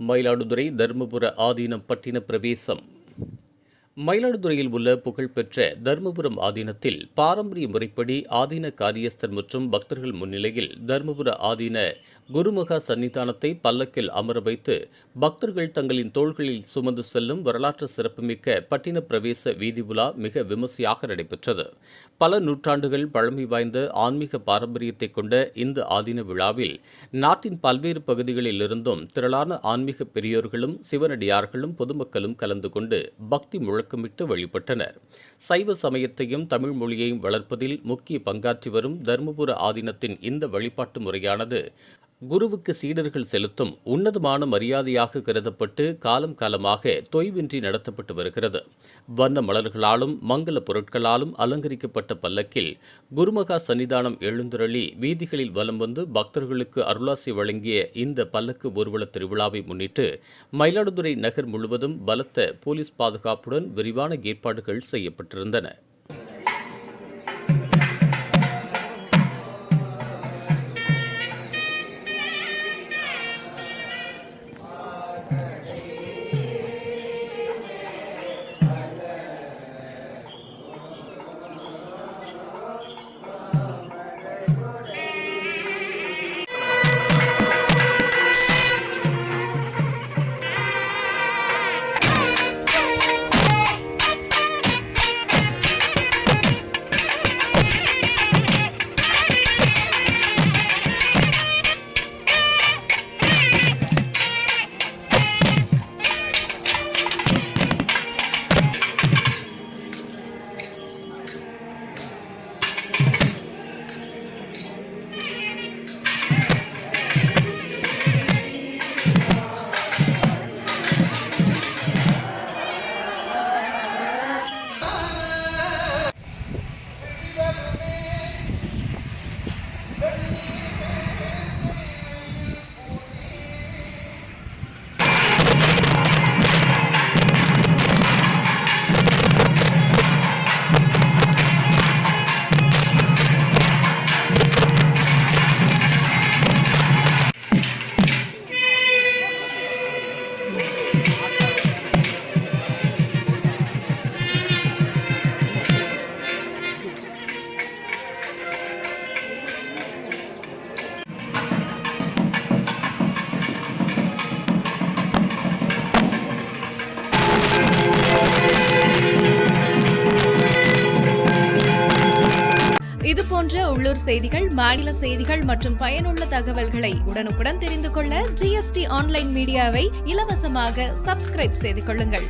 மயிலாடுதுறை தர்மபுர ஆதீனம் பட்டின பிரவேசம். மயிலாடுதுறையில் உள்ள புகழ்பெற்ற தர்மபுரம் ஆதீனத்தில் பாரம்பரிய முறைப்படி ஆதீன காரியஸ்தர் மற்றும் பக்தர்கள் முன்னிலையில் தர்மபுர ஆதீன குருமுக சன்னிதானத்தை பல்லக்கில் அமர வைத்து பக்தர்கள் தங்களின் தோள்களில் சுமந்து செல்லும் வரலாற்று சிறப்புமிக்க பட்டின பிரவேச வீதி உலா மிக விமர்சையாக நடைபெற்றது. பல நூற்றாண்டுகள் பழமை வாய்ந்த ஆன்மீக பாரம்பரியத்தை கொண்ட இந்த ஆதீன விழாவில் நாட்டின் பல்வேறு பகுதிகளில் இருந்தும் திரளான ஆன்மீக பெரியோர்களும் சிவனடியார்களும் பொதுமக்களும் கலந்து கொண்டு பக்தி முழக்கமிட்டு வழிபட்டனர். சைவ சமயத்தையும் தமிழ் மொழியையும் வளர்ப்பதில் முக்கிய பங்காற்றி வரும் தர்மபுர ஆதீனத்தின் இந்த வழிபாட்டு முறையானது குருவுக்கு சீடர்கள் செலுத்தும் உன்னதமான மரியாதையாக கருதப்பட்டு காலம் காலமாக தொய்வின்றி நடத்தப்பட்டு வருகிறது. வண்ண மலர்களாலும் மங்கள பொருட்களாலும் அலங்கரிக்கப்பட்ட பல்லக்கில் குருமகா சன்னிதானம் எழுந்தருளி வீதிகளில் வலம் வந்து பக்தர்களுக்கு அருளாசி வழங்கிய இந்த பல்லக்கு ஊர்வல திருவிழாவை முன்னிட்டு மயிலாடுதுறை நகர் முழுவதும் பலத்த போலீஸ் பாதுகாப்புடன் விரிவான ஏற்பாடுகள் செய்யப்பட்டிருந்தன. இதுபோன்ற உள்ளூர் செய்திகள், மாநில செய்திகள் மற்றும் பயனுள்ள தகவல்களை உடனுக்குடன் தெரிந்து கொள்ள GST ஆன்லைன் மீடியாவை இலவசமாக சப்ஸ்கிரைப் செய்து கொள்ளுங்கள்.